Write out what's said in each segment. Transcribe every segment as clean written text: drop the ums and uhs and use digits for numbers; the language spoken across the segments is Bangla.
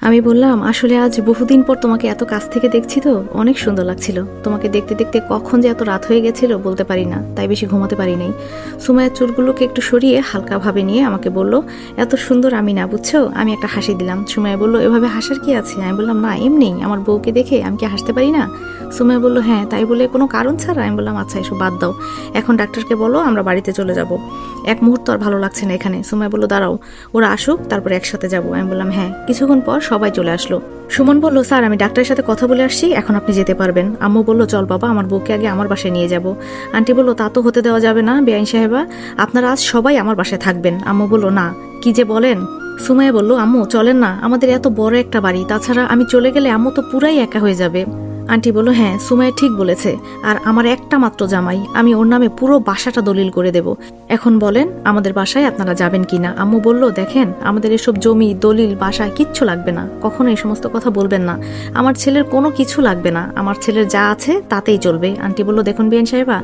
আমি বললাম, আসলে আজ বহুদিন পর তোমাকে এত কাছ থেকে দেখছি তো অনেক সুন্দর লাগছিল। তোমাকে দেখতে দেখতে কখন যে এত রাত হয়ে গেছিল বলতে পারি না, তাই বেশি ঘুমাতে পারি নাই। সুমাইয়ার চুলগুলোকে একটু সরিয়ে হালকা ভাবে নিয়ে আমাকে বলল, এত সুন্দর আমি না, বুঝছো? আমি একটা হাসি দিলাম। সুমাইয়া বলল, এভাবে হাসার কি আছে? আমি বললাম, না এমনি, আমার বউকে দেখে আমি কি হাসতে পারি না? সুমাইয়া বলল, হ্যাঁ, তাই বলে কোনো কারণ ছাড়া? আমি বললাম, আচ্ছা এসব বাদ দাও, এখন ডাক্তারকে বলো আমরা বাড়িতে চলে যাব, এক মুহূর্ত আর ভালো লাগছে না এখানে। সুমাইয়া বলল, দাঁড়াও, ওরা আসুক তারপর একসাথে যাবো। আমি বললাম, হ্যাঁ। কিছুক্ষণ পর সবাই চলে আসলো। সুমন বলল, স্যার আমি ডাক্তারের সাথে কথা বলে আসছি, এখন আপনি যেতে পারবেন। আম্মু বলল, চল বাবা, আমার বউকে আগে আমার বাসায় নিয়ে যাব। আন্টি বলল, তা তো হতে দেওয়া যাবে না বেআইন সাহেবা, আপনারা আজ সবাই আমার বাসায় থাকবেন। আম্মু বলল, না, কি যে বলেন। সুমাইয়া বলল, আম্মু চলেন না, আমাদের এত বড় একটা বাড়ি, তাছাড়া আমি চলে গেলে আম্মু তো পুরাই একা হয়ে যাবে। আন্টি বলল, হ্যাঁ সুমাইয়া ঠিক বলেছে, আর আমার একটা মাত্র জামাই, আমি ওর নামে পুরো বাসাটা দলিল করে দেব। এখন বলেন আমাদের বাসায় আপনারা যাবেন কিনা? আম্মু বলল, দেখেন আমাদের এসব জমি দলিল বাসা কিচ্ছু লাগবে না, কখনো এই সমস্ত কথা বলবেন না। আমার ছেলের কোনো কিছু লাগবে না, আমার ছেলের যা আছে তাতেই চলবে। আন্টি বলল, দেখুন বিয়ান সাহেবা,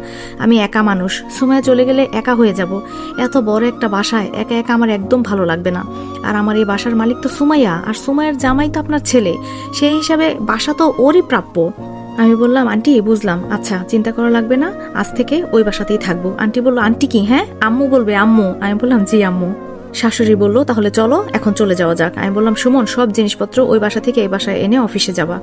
আমি একা মানুষ, সুমাইয়া চলে গেলে একা হয়ে যাব। এত বড় একটা বাসায় একা একা আমার একদম ভালো লাগবে না। আর আমার এই বাসার মালিক তো সুমাইয়া, আর সুমাইয়ার জামাই তো আপনার ছেলে, সেই হিসাবে বাসা তো ওরই প্রাপ্য। আমি বললাম, আন্টি বুঝলাম, আচ্ছা চিন্তা করা লাগবে না, আজ থেকে ওই বাসাতেই থাকবো। আন্টি বলল, আন্টি কি? হ্যাঁ আম্মু বলবে আম্মু। আমি বললাম, জি আম্মু। শাশুড়ি বলল, তাহলে চলো এখন চলে যাওয়া যাক। আমি বললাম, সুমন সব জিনিসপত্র ওই বাসা থেকে এই বাসায় এনে অফিসে যাবা।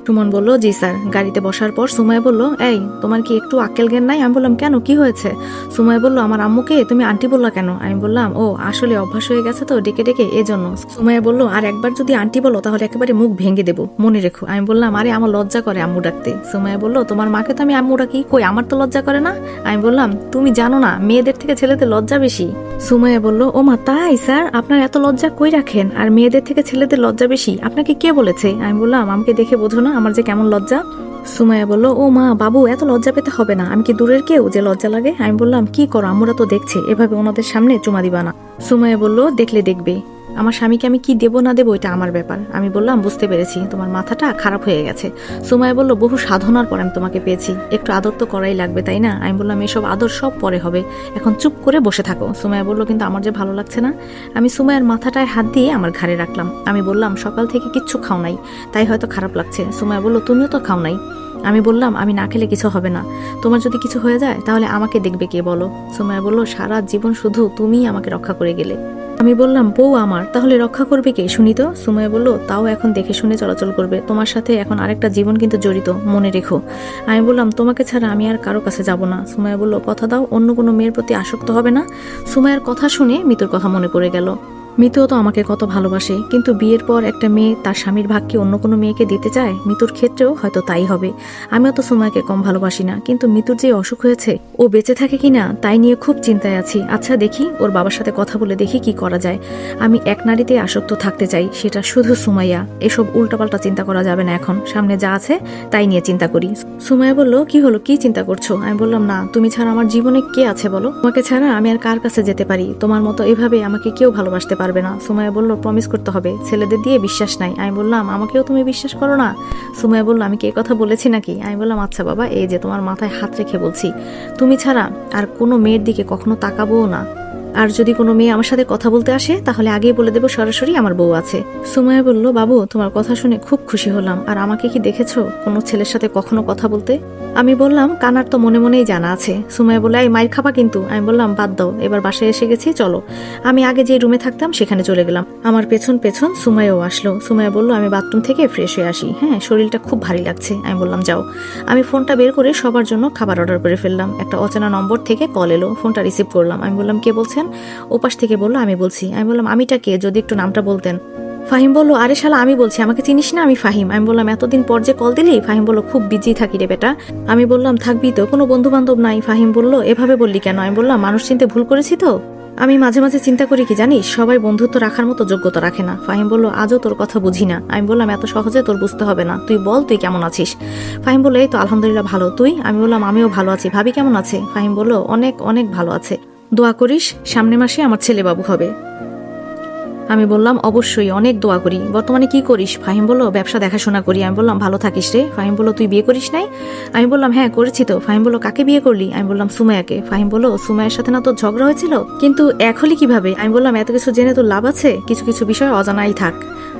সুমন বলল, জি স্যার। গাড়িতে বসার পর সুমাইয়া বলল, এই তোমার কি একটু আক্কেল জ্ঞান নাই? আমি বললাম, কেন, কি হয়েছে? সুমাইয়া বলল, আমার আম্মুকে তুমি আন্টি বললা কেন? আমি বললাম, ও আসলে অভ্যাস হয়ে গেছে তো ডেকে ডেকে, এজন্য। সুমাইয়া বলল, আর একবার যদি আন্টি বলো তাহলে একেবারে মুখ ভেঙে দেবো, মনে রেখো। আমি বললাম, আরে আমার লজ্জা করে আম্মু ডাকতে। সুমাইয়া বলল, তোমার মাকে তো আমি আম্মু ডাকি, কই আমার তো লজ্জা করে না। আমি বললাম, তুমি জানো না মেয়েদের থেকে ছেলেদের লজ্জা বেশি। সুমাইয়া বলল, ও মা তাই স্যার, আপনার এত লজ্জা কই রাখেন? আর মেয়েদের থেকে ছেলেদের লজ্জা বেশি আপনাকে কে বলেছে? আমি বললাম, আমাকে দেখে বোঝো না আমার যে কেমন লজ্জা। সুমাইয়া বলল, ও মা বাবু এত লজ্জা পেতে হবে না, আমি কি দূরের কেউ যে লজ্জা লাগে? আমি বললাম, কি করো, আম্মুরা তো দেখছে, এভাবে ওনাদের সামনে চুমা দিবা না। সুমাইয়া বলল, দেখলে দেখবে, আমার স্বামীকে আমি কি দেবো না দেবো এটা আমার ব্যাপার। আমি বললাম, বুঝতে পেরেছি, তোমার মাথাটা খারাপ হয়ে গেছে। সুমাইয়া বলল, বহু সাধনার পর আমি তোমাকে পেয়েছি, একটু আদর তো করাই লাগবে তাই না? আমি বললাম, এসব আদর সব পরে হবে, এখন চুপ করে বসে থাকো। সুমাইয়া বলল, কিন্তু আমার যে ভালো লাগছে না। আমি সুমাইয়ার মাথাটায় হাত দিয়ে আমার ঘাড়ে রাখলাম। আমি বললাম, সকাল থেকে কিচ্ছু খাও নাই, তাই হয়তো খারাপ লাগছে। সুমাইয়া বলল, তুমিও তো খাও নাই। আমি বললাম, আমি না খেলে কিছু হবে না, তোমার যদি কিছু হয়ে যায় তাহলে আমাকে দেখবে কে বলো? সুমাইয়া বলল, সারা জীবন শুধু তুমিই আমাকে রক্ষা করে গেলে। আমি বললাম, বউ আমার, তাহলে রক্ষা করবে কে শুনি তো? সুমাইয়া বলল, তাও এখন দেখে শুনে চলাচল করবে, তোমার সাথে এখন আরেকটা জীবন কিন্তু জড়িত, মনে রেখো। আমি বললাম, তোমাকে ছাড়া আমি আর কারো কাছে যাব না। সুমাইয়া বলল, কথা দাও অন্য কোনো মেয়ের প্রতি আসক্ত হবে না। সুমাইয়ার কথা শুনে মিতুর কথা মনে পড়ে গেল। মিতুও তো আমাকে কত ভালোবাসে, কিন্তু বিয়ের পর একটা মেয়ে তার স্বামীর ভাগকে অন্য কোনো মেয়েকে দিতে চায়, মিতুর ক্ষেত্রেও হয়তো তাই হবে। আমিও তো সুমাইয়াকে কম ভালোবাসি না, কিন্তু মিতুর যে অসুখ হয়েছে, ও বেঁচে থাকে কিনা তাই নিয়ে খুব চিন্তায় আছি। আচ্ছা দেখি, ওর বাবার সাথে কথা বলে দেখি কি করা যায়। আমি এক নারীতে আসক্ত থাকতে চাই, সেটা শুধু সুমাইয়া। এসব উল্টাপাল্টা চিন্তা করা যাবে না, এখন সামনে যা আছে তাই নিয়ে চিন্তা করি। সুমাইয়া বলল, কি হলো, কি চিন্তা করছো? আমি বললাম, না তুমি ছাড়া আমার জীবনে কে আছে বলো? তোমাকে ছাড়া আমি আর কার কাছে যেতে পারি? তোমার মতো এভাবে আমাকে কেউ ভালোবাসতে পারবে না। সুমাইয়া বলল, প্রমিস করতে হবে, ছেলেদের দিয়ে বিশ্বাস নাই। আমি বললাম, আমাকেও তুমি বিশ্বাস করো না? সুমাইয়া বলল, আমি কি এই কথা বলেছি নাকি? আমি বললাম, আচ্ছা বাবা, এই যে তোমার মাথায় হাত রেখে বলছি, তুমি ছাড়া আর কোনো মেয়ের দিকে কখনো তাকাবোও না। আর যদি কোনো মেয়ে আমার সাথে কথা বলতে আসে তাহলে আগেই বলে দেবো সরাসরি আমার বউ আছে। সুমাইয়া বলল, বাবু তোমার কথা শুনে খুব খুশি হলাম, আর আমাকে কি দেখেছো কোনো ছেলের সাথে কখনো কথা বলতে? আমি বললাম, কানার তো মনে মনেই জানা আছে। সুমাইয়া বলল, এই মাইর খাবা কিন্তু। আমি বললাম, বাদ দাও, এবার বাসায় এসে গেছি, চলো। আমি আগে যে রুমে থাকতাম সেখানে চলে গেলাম। আমার পেছন পেছন সুমাইয়াও আসলো। সুমাইয়া বলল, আমি বাথরুম থেকে ফ্রেশ হয়ে আসি, হ্যাঁ শরীরটা খুব ভারী লাগছে। আমি বললাম, যাও। আমি ফোনটা বের করে সবার জন্য খাবার অর্ডার করে ফেললাম। একটা অচেনা নম্বর থেকে কল এলো, ফোনটা রিসিভ করলাম। আমি বললাম, কে বলছেন? ওপাশ থেকে বললো, আমি বলছি। আমি বললাম, আমিটা কে, যদি একটু নামটা বলতেন। ফাহিম বলল, আরে শালা আমি বলছি, আমাকে চিনিস না, আমি ফাহিম। আমি বললাম, এতদিন পর যে কল দিলি? ফাহিম বলল, খুব বিজি থাকি রে বেটা। আমি বললাম, থাকবি তো, কোনো বন্ধু বান্ধব নাই? ফাহিম বলল, এভাবে বললি কেন? আমি বললাম, মানুষ চিনতে ভুল করেছি তো। আমি মাঝে মাঝে চিন্তা করি কি জানিস, সবাই বন্ধুত্ব রাখার মতো যোগ্যতা রাখে না। ফাহিম বলল, আজও তোর কথা বুঝি না। আমি বললাম, এত সহজে তোর বুঝতে হবে না, তুই বল তুই কেমন আছিস? ফাহিম বলল, এই তো আলহামদুলিল্লাহ ভালো, তুই? আমি বললাম, আমিও ভালো আছি। ভাবি কেমন আছে? ফাহিম বলল, অনেক অনেক ভালো আছে, দোয়া করিস সামনের মাসে আমার ছেলে বাবু হবে। আমি বললাম, অবশ্যই, অনেক দোয়া করি। বর্তমানে কি করিস? ফাহিম বলল, ব্যবসা দেখাশোনা করি। আমি বললাম, ভালো থাকিস রে। ফাহিম বলল, তুই বিয়ে করিস নাই? আমি বললাম, হ্যাঁ করেছি তো। ফাহিম বলল, কাকে বিয়ে করলি? আমি বললাম, সুমাইয়াকে। ফাহিম বলল, সুমাইয়ার সাথে না তোর ঝগড়া হয়েছিল, কিন্তু এক হলি কিভাবে? আমি বললাম, এত কিছু জেনে তোর লাভ আছে, কিছু কিছু বিষয় অজানাই থাক।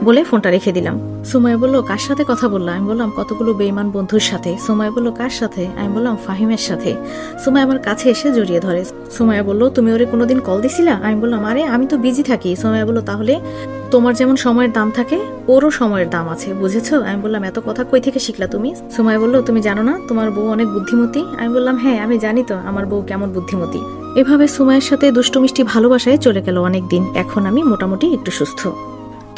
বলে ফোনটা রেখে দিলাম। সুমাইয়া বলল, কার সাথে কথা বললা? আমি বললাম, কতগুলো বেঈমান বন্ধুর সাথে। সুমাইয়া বলল, কার সাথে? আমি বললাম, ফাহিমের সাথে। সুমাইয়া আমার কাছে এসে জড়িয়ে ধরে। সুমাইয়া বলল, তুমি ওরে কোনোদিন কল দিছিলা? আমি বললাম, আরে আমি তো বিজি থাকি। সুমাইয়া বলল, তাহলে তোমার যেমন সময়ের দাম থাকে ওরও সময়ের দাম আছে, বুঝেছো? আমি বললাম, এত কথা কই থেকে শিখলা তুমি? সুমাইয়া বলল, তুমি জানো না তোমার বউ অনেক বুদ্ধিমতী? আমি বললাম, হ্যাঁ আমি জানি তো আমার বউ কেমন বুদ্ধিমতী। এভাবে সুমাইয়ের সাথে দুষ্টু মিষ্টি ভালোবাসায় চলে গেল অনেকদিন। এখন আমি মোটামুটি একটু সুস্থ।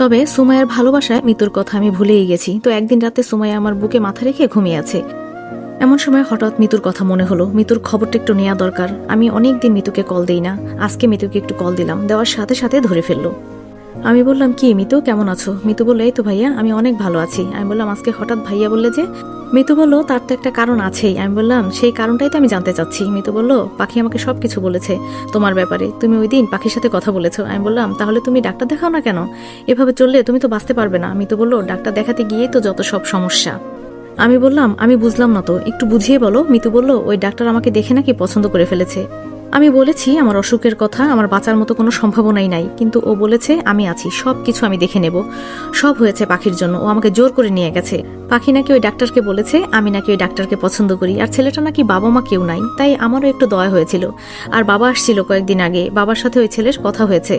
তবে সুমাইয়ার ভালোবাসায় মিতুর কথা আমি ভুলেই গেছি। তো একদিন রাতে সুমাইয়া আমার বুকে মাথা রেখে ঘুমিয়ে আছে। এমন সময় হঠাৎ মিতুর কথা মনে হলো, মিতুর খবরটা একটু নেওয়া দরকার। আমি অনেকদিন মিতুকে কল দেই না, আজকে মিতুকে একটু কল দিলাম। দেওয়ার সাথে সাথে ধরে ফেললো। আমি বললাম, কি মিতু, কেমন আছো? মিতু বললো, এই তো ভাইয়া, আমি অনেক ভালো আছি। আমি বললাম, আজকে হঠাৎ ভাইয়া বললে যে? মিতু বললো, তার তো একটা কারণ আছেই। আমি বললাম, সেই কারণটাই তো আমি জানতে চাচ্ছি। মিতু বললো, পাখি আমাকে সবকিছু বলেছে তোমার ব্যাপারে। তুমি ওই দিন পাখির সাথে কথা বলেছো। আমি বললাম, তাহলে তুমি ডাক্তার দেখাও না কেন? এভাবে চললে তুমি তো বাঁচতে পারবে না। মিতু বললো, ডাক্তার দেখাতে গিয়েই তো যত সব সমস্যা। আমি বললাম, আমি বুঝলাম না তো, একটু বুঝিয়ে বলো। মিতু বললো, ওই ডাক্তার আমাকে দেখে নাকি পছন্দ করে ফেলেছে। আমি বলেছি আমার অসুখের কথা, আমার বাঁচার মতো কোনো সম্ভাবনাই নাই, কিন্তু ও বলেছে আমি আছি, সব কিছু আমি দেখে নেব। সব হয়েছে পাখির জন্য, ও আমাকে জোর করে নিয়ে গেছে। পাখি নাকি ওই ডাক্তারকে বলেছে আমি নাকি ওই ডাক্তারকে পছন্দ করি, আর ছেলেটা নাকি বাবা মা কেউ নাই। তাই আমারও একটু দয়া হয়েছিল। আর বাবা আসছিল কয়েকদিন আগে, বাবার সাথে ওই ছেলের কথা হয়েছে।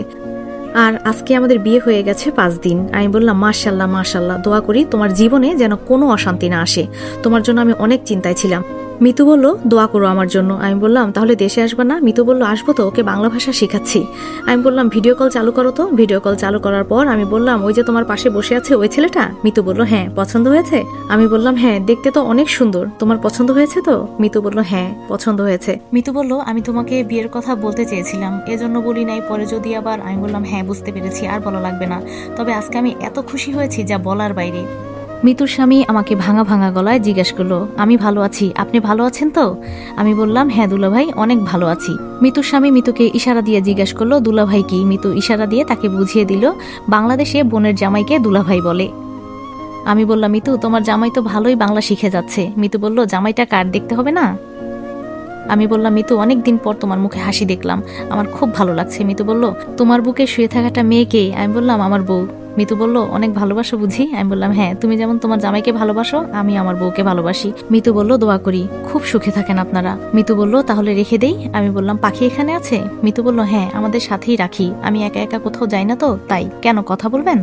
আর আজকে আমাদের বিয়ে হয়ে গেছে 5 দিন। আমি বললাম, মাশাল্লাহ মাশাল্লাহ, দোয়া করি তোমার জীবনে যেন কোনো অশান্তি না আসে। তোমার জন্য আমি অনেক চিন্তায় ছিলাম। মিতু বলল, দোয়া করো আমার জন্য। আমি বললাম, তাহলে দেশে আসবে না? মিতু বলল, আসবো তো, ওকে বাংলা ভাষা শেখাচ্ছি। আমি বললাম, ভিডিও কল চালু করো তো। ভিডিও কল চালু করার পর আমি বললাম, ওই যে তোমার পাশে বসে আছে ওই ছেলেটা? মিতু বলল, হ্যাঁ। পছন্দ হয়েছে? আমি বললাম, হ্যাঁ, দেখতে তো অনেক সুন্দর। তোমার পছন্দ হয়েছে তো? মিতু বলল, হ্যাঁ পছন্দ হয়েছে। মিতু বলল, আমি তোমাকে বিয়ের কথা বলতে চেয়েছিলাম, এজন্য বলি নাই, পরে যদি আবার। আমি বললাম, হ্যাঁ বুঝতে পেরেছি, আর বলা লাগবে না। তবে আজকে আমি এত খুশি হয়েছি যা বলার বাইরে। মিতুর স্বামী আমাকে ভাঙা ভাঙা গলায় জিজ্ঞেস করলো, আমি ভালো আছি, আপনি ভালো আছেন তো? আমি বললাম, হ্যাঁ দুলাভাই, অনেক ভালো আছি। মিতুর স্বামী মিতুকে ইশারা দিয়ে জিজ্ঞেস করলো, দুলাভাই কি? মিতু ইশারা দিয়ে তাকে বুঝিয়ে দিল, বাংলাদেশে বোনের জামাইকে দুলাভাই বলে। আমি বললাম, মিতু তোমার জামাই তো ভালোই বাংলা শিখে যাচ্ছে। মিতু বলল, জামাইটা কার, দেখতে হবে না? আমি বললাম, মিতু অনেকদিন পর তোমার মুখে হাসি দেখলাম, আমার খুব ভালো লাগছে। মিতু বলল, তোমার বুকে শুয়ে থাকাটা মেয়েকে? আমি বললাম, আমার বউ। মিতু বলল, অনেক ভালোবাসো বুঝি? আমি বললাম, হ্যাঁ, তুমি যেমন তোমার জামাইকে ভালোবাসো আমি আমার বউকে ভালোবাসি। মিতু বলল, দোয়া করি খুব সুখে থাকেন আপনারা। মিতু বলল, তাহলে রেখে দেই? আমি বললাম, পাখি এখানে আছে? মিতু বলল, হ্যাঁ, আমাদের সাথেই রাখি, আমি একা একা কোথাও যাই না তো, তাই। কেন, কথা বলবেন?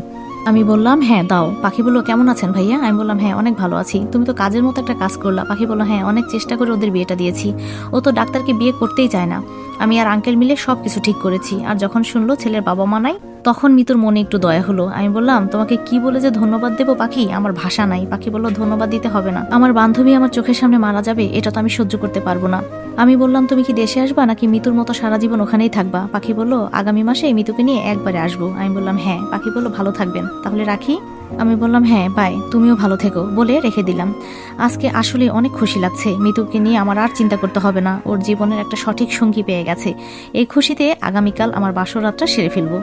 আমি বললাম, হ্যাঁ দাও। পাখি বলল, কেমন আছেন ভাইয়া? আমি বললাম, হ্যাঁ অনেক ভালো আছি। তুমি তো কাজের মতো একটা কাজ করলা। পাখি বলল, হ্যাঁ, অনেক চেষ্টা করে ওদের বিয়েটা দিয়েছি। ও তো ডাক্তারকে বিয়ে করতেই চায় না। আমি আর আঙ্কেল মিলে সবকিছু ঠিক করেছি। আর যখন শুনলো ছেলের বাবা মা নাই, তখন মিতুর মনে একটু দয়া হলো। আমি বললাম, তোমাকে কি বলে যে ধন্যবাদ দেবো পাখি, আমার ভাষা নাই। পাখি বলল, ধন্যবাদ দিতে হবে না, আমার বান্ধবী আমার চোখের সামনে মারা যাবে, এটা তো আমি সহ্য করতে পারবো না। আমি বললাম, তুমি কি দেশে আসবা নাকি মিতুর মতো সারা জীবন ওখানেই থাকবা? পাখি বলল, আগামী মাসে মিতুকে নিয়ে একবারে আসবো। আমি বললাম, হ্যাঁ। পাখি বলল, ভালো থাকবেন, তাহলে রাখি? আমি বললাম, হ্যাঁ বাই, তুমিও ভালো থেকো, বলে রেখে দিলাম। আজকে আসলে অনেক খুশি লাগছে, মিতুকে নিয়ে আমার আর চিন্তা করতে হবে না, ওর জীবনের একটা সঠিক সঙ্গী পেয়ে গেছে। এই খুশিতে আগামীকাল আমার বাসর রাতটা সেরে ফেলবো।